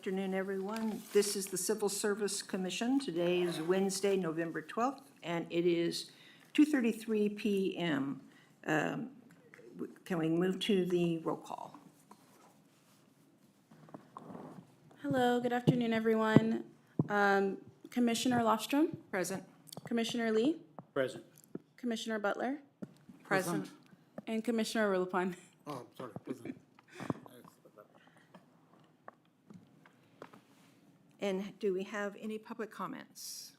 afternoon, everyone. This is the Civil Service Commission. Today is Wednesday, November 12th, and it is 2:33 p.m. Can we move to the roll call? Hello, good afternoon, everyone. Commissioner Lofstrom, Present. Commissioner Lee, Present. Commissioner Butler, Present. and Commissioner Rulupon. Oh, sorry, present. And do we have any public comments?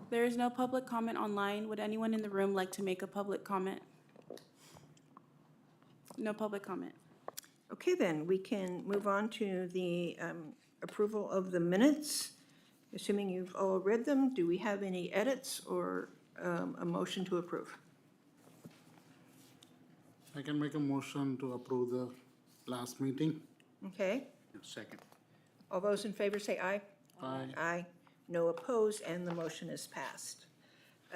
There is no public comment online. Would anyone in the room like to make a public comment? No public comment. Okay, then, we can move on to the approval of the minutes. Assuming you've all read them, do we have any edits or a motion to approve? I can make a motion to approve the last meeting. Okay, Second. all those in favor say aye. Aye. Aye. No opposed, and the motion is passed.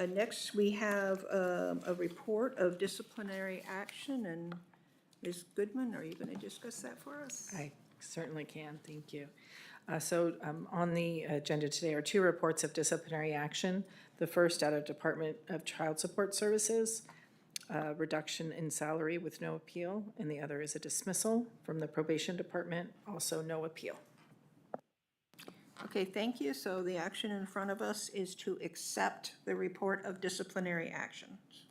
Next, we have a report of disciplinary action, and Ms. Goodman, are you going to discuss that for us? I certainly can, thank you. On the agenda today are two reports of disciplinary action. The first out of Department of Child Support Services, reduction in salary with no appeal, and the other is a dismissal from the Probation Department, also no appeal. Okay, thank you. So the action in front of us is to accept the report of disciplinary actions.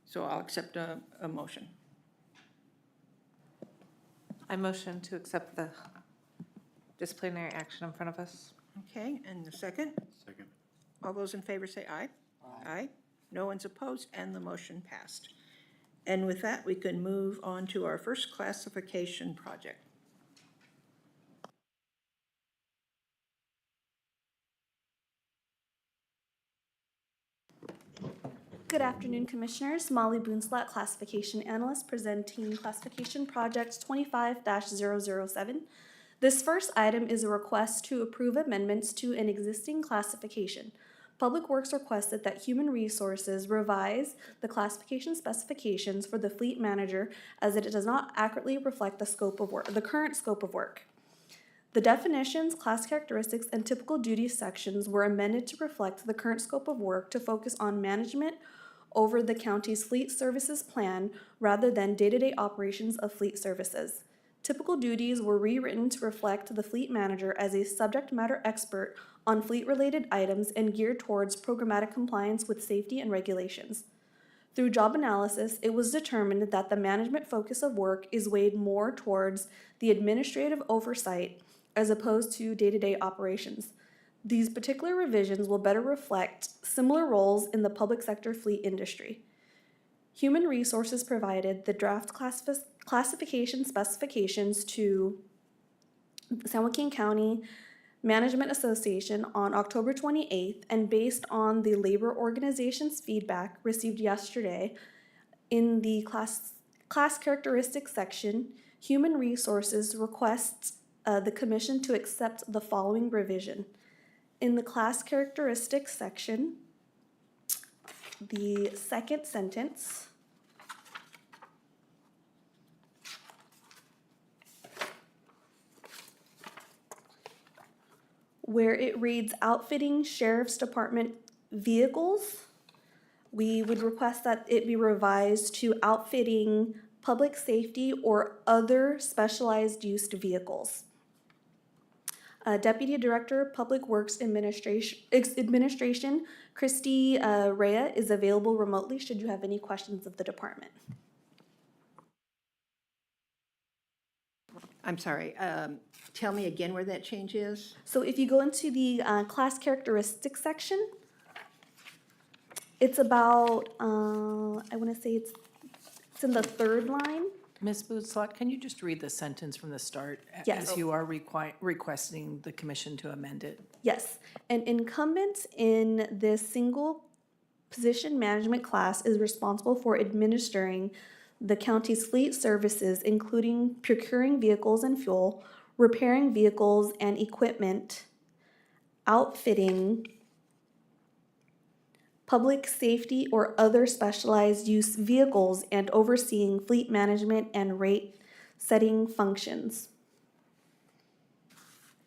So I'll accept a motion. I motion to accept the disciplinary action in front of us. Okay, and the second? Second. All those in favor say aye. Aye. No one's opposed, and the motion passed. And with that, we can move on to our first classification project. Good afternoon, Commissioners. Molly Boonslat, Classification Analyst, presenting Classification Project 25-007. This first item is a request to approve amendments to an existing classification. Public Works requested that Human Resources revise the classification specifications for the fleet manager as it does not accurately reflect the scope of work, the current scope of work. The definitions, class characteristics, and typical duties sections were amended to reflect the current scope of work to focus on management over the county's fleet services plan rather than day-to-day operations of fleet services. Typical duties were rewritten to reflect the fleet manager as a subject matter expert on fleet-related items and geared towards programmatic compliance with safety and regulations. Through job analysis, it was determined that the management focus of work is weighed more towards the administrative oversight as opposed to day-to-day operations. These particular revisions will better reflect similar roles in the public sector fleet industry. Human Resources provided the draft classification specifications to San Joaquin County Management Association on October 28th, and based on the labor organization's feedback received yesterday in the class characteristics section, Human Resources requests the Commission to accept the following revision. In the class characteristics section, the second sentence where it reads outfitting Sheriff's Department vehicles, we would request that it be revised to outfitting public safety or other specialized used vehicles. Deputy Director, Public Works Administration, Christy Rea is available remotely should you have any questions of the department. I'm sorry, tell me again where that change is? So if you go into the class characteristics section, it's about, I want to say it's in the third line. Ms. Boonslat, can you just read the sentence from the start? Yes. As you are requesting the commission to amend it. Yes, an incumbent in this single position management class is responsible for administering the county's fleet services, including procuring vehicles and fuel, repairing vehicles and equipment, outfitting public safety or other specialized use vehicles, and overseeing fleet management and rate setting functions.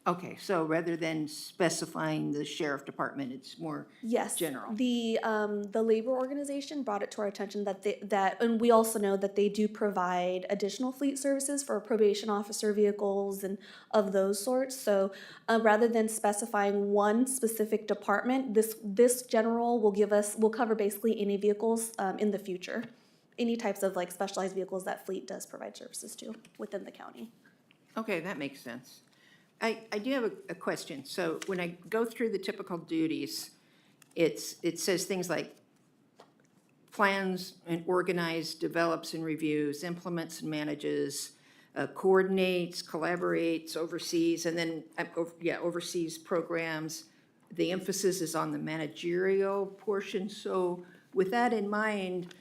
Okay, so rather than specifying the sheriff department, it's more Yes. general. The labor organization brought it to our attention that and we also know that they do provide additional fleet services for probation officer vehicles and of those sorts. So rather than specifying one specific department, this general will cover basically any vehicles in the future. Any types of like specialized vehicles that fleet does provide services to within the county. Okay, that makes sense. I do have a question. So when I go through the typical duties, it says things like plans and organizes, develops and reviews, implements and manages, coordinates, collaborates, oversees, and then, oversees programs. The emphasis is on the managerial portion. So with that in mind,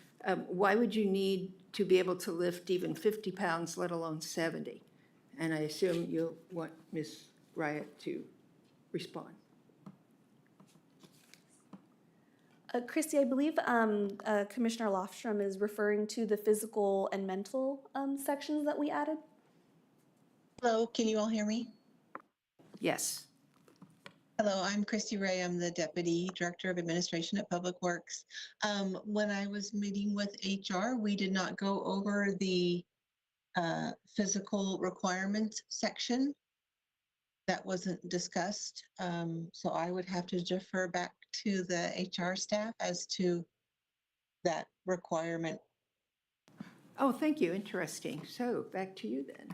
why would you need to be able to lift even 50 pounds, let alone 70? And I assume you'll want Ms. Riot to respond. Christy, I believe Commissioner Lofstrom is referring to the physical and mental sections that we added. Hello, can you all hear me? Yes. Hello, I'm Christy Ray. I'm the Deputy Director of Administration at Public Works. When I was meeting with HR, we did not go over the physical requirements section. That wasn't discussed. So I would have to defer back to the HR staff as to that requirement. Oh, thank you. Interesting. So back to you then.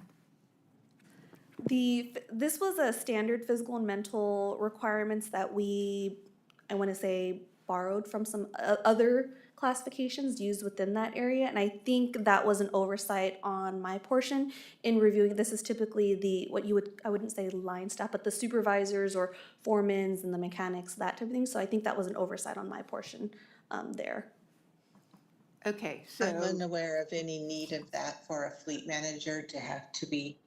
This was a standard physical and mental requirements that I want to say, borrowed from some other classifications used within that area. And I think that was an oversight on my portion in reviewing. This is typically I wouldn't say line staff, but the supervisors or foremans and the mechanics, that type of thing. So I think that was an oversight on my portion there. Okay, I'm so, unaware of any need of that for a fleet manager to have to be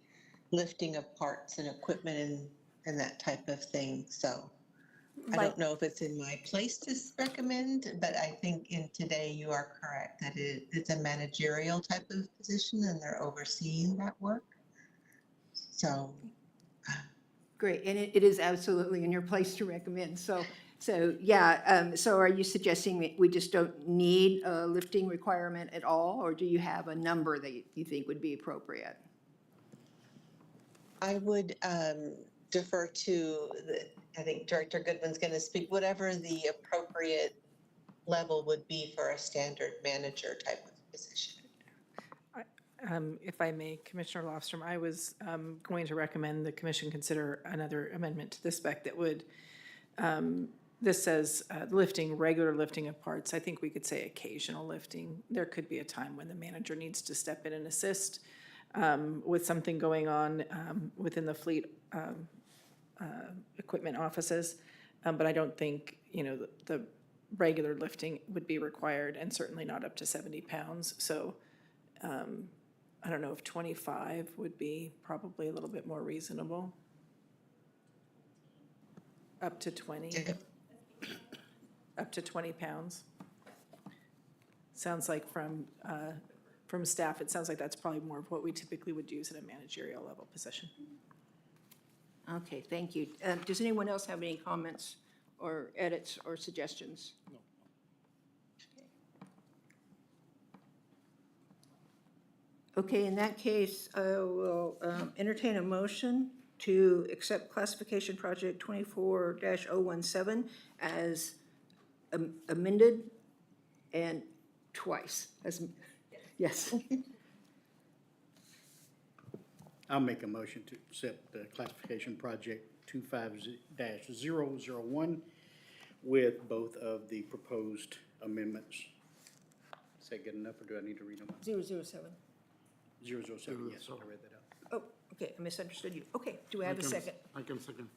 lifting of parts and equipment and that type of thing. So I Like- don't know if it's in my place to recommend, but I think in today you are correct that it's a managerial type of position and they're overseeing that work. So great. And it is absolutely in your place to recommend. So yeah, so are you suggesting we just don't need a lifting requirement at all? Or do you have a number that you think would be appropriate? I would defer to I think Director Goodwin's going to speak, whatever the appropriate level would be for a standard manager type of position. If I may, Commissioner Lofstrom, I was going to recommend the commission consider another amendment to the spec that would, this says regular lifting of parts. I think we could say occasional lifting. There could be a time when the manager needs to step in and assist with something going on within the fleet equipment offices. But I don't think, the regular lifting would be required, and certainly not up to 70 pounds. So I don't know if 25 would be probably a little bit more reasonable. Up to 20. Up to 20 pounds. Sounds like from staff, it sounds like that's probably more of what we typically would use at a managerial level position. Okay, thank you. Does anyone else have any comments or edits or suggestions? No. Okay, in that case, I will entertain a motion to accept classification project 24-017 as amended and twice. Yes. I'll make a motion to accept the classification project 25-001 with both of the proposed amendments. Is that good enough, or do I need to read them? 007. 007, yes, I read that out. Oh, okay, I misunderstood you. Okay, do I have a second? I can second.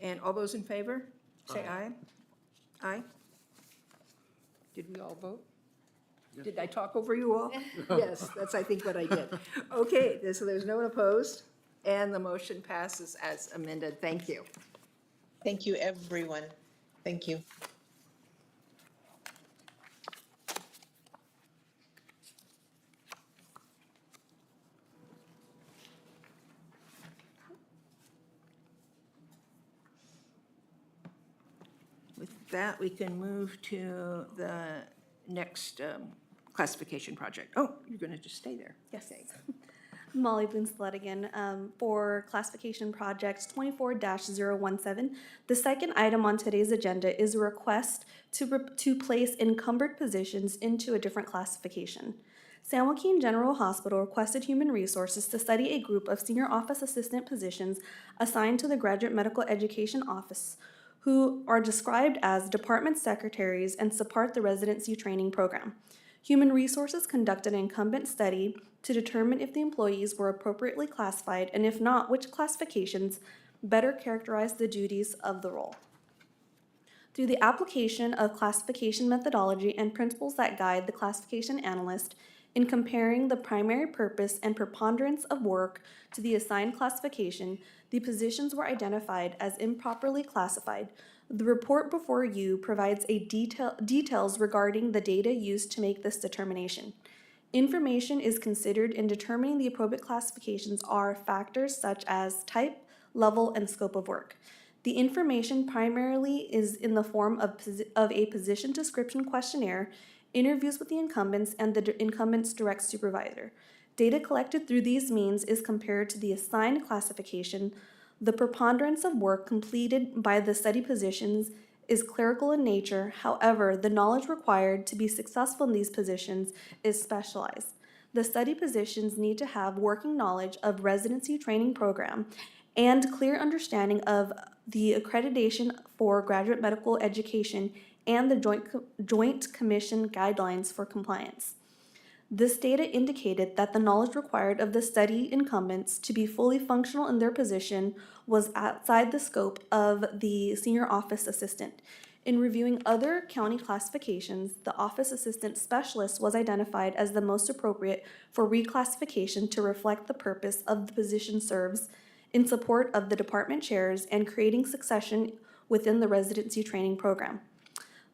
And all those in favor, say aye. Aye? Did we all vote? Did I talk over you all? Yes, that's, I think, what I did. Okay, so there's no one opposed, and the motion passes as amended. Thank you. Thank you, everyone. Thank you. that, we can move to the next classification project. Oh, you're going to just stay there. Yes. Molly Boonslet again. For classification project 24-017, the second item on today's agenda is a request to place encumbered positions into a different classification. San Joaquin General Hospital requested Human Resources to study a group of senior office assistant positions assigned to the Graduate Medical Education Office, who are described as department secretaries and support the residency training program. Human Resources conducted an incumbent study to determine if the employees were appropriately classified, and if not, which classifications better characterize the duties of the role. Through the application of classification methodology and principles that guide the classification analyst in comparing the primary purpose and preponderance of work to the assigned classification, the positions were identified as improperly classified. The report before you provides details regarding the data used to make this determination. Information is considered in determining the appropriate classifications are factors such as type, level, and scope of work. The information primarily is in the form of a position description questionnaire, interviews with the incumbents, and the incumbent's direct supervisor. Data collected through these means is compared to the assigned classification. The preponderance of work completed by the study positions is clerical in nature. However, the knowledge required to be successful in these positions is specialized. The study positions need to have working knowledge of residency training program and clear understanding of the accreditation for graduate medical education and the Joint Commission guidelines for compliance. This data indicated that the knowledge required of the study incumbents to be fully functional in their position was outside the scope of the senior office assistant. In reviewing other county classifications, the office assistant specialist was identified as the most appropriate for reclassification to reflect the purpose of the position serves in support of the department chairs and creating succession within the residency training program.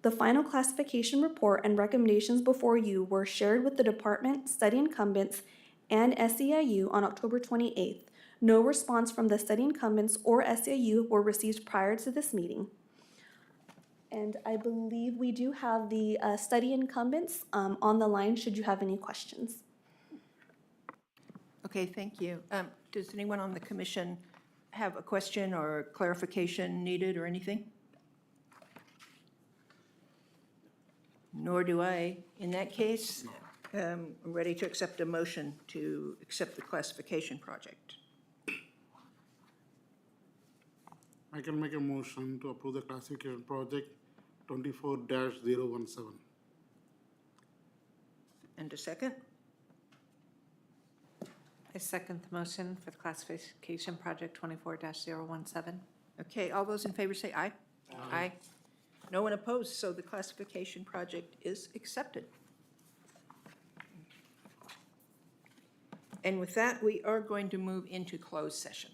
The final classification report and recommendations before you were shared with the department, study incumbents, and SEIU on October 28th. No response from the study incumbents or SEIU were received prior to this meeting. And I believe we do have the study incumbents on the line should you have any questions. Okay, thank you. Does anyone on the commission have a question or clarification needed or anything? Nor do I. In that case, I'm ready to accept a motion to accept the classification project. I can make a motion to approve the classification project 24-017. And a second? I second the motion for the classification project 24-017. Okay, all those in favor say aye. Aye. No one opposed, so the classification project is accepted. And with that, we are going to move into closed session.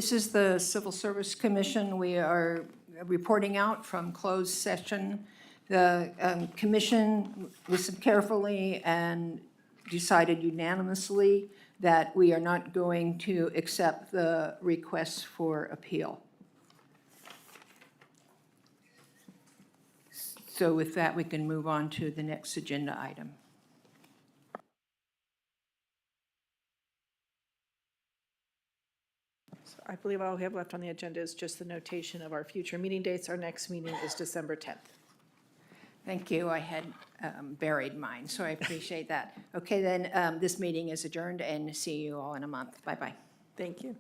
This is the Civil Service Commission. We are reporting out from closed session. The commission listened carefully and decided unanimously that we are not going to accept the requests for appeal. So with that, we can move on to the next agenda item. So I believe all we have left on the agenda is just the notation of our future meeting dates. Our next meeting is December 10th. Thank you. I had buried mine, so I appreciate that. Okay, then, this meeting is adjourned, and see you all in a month. Bye-bye. Thank you.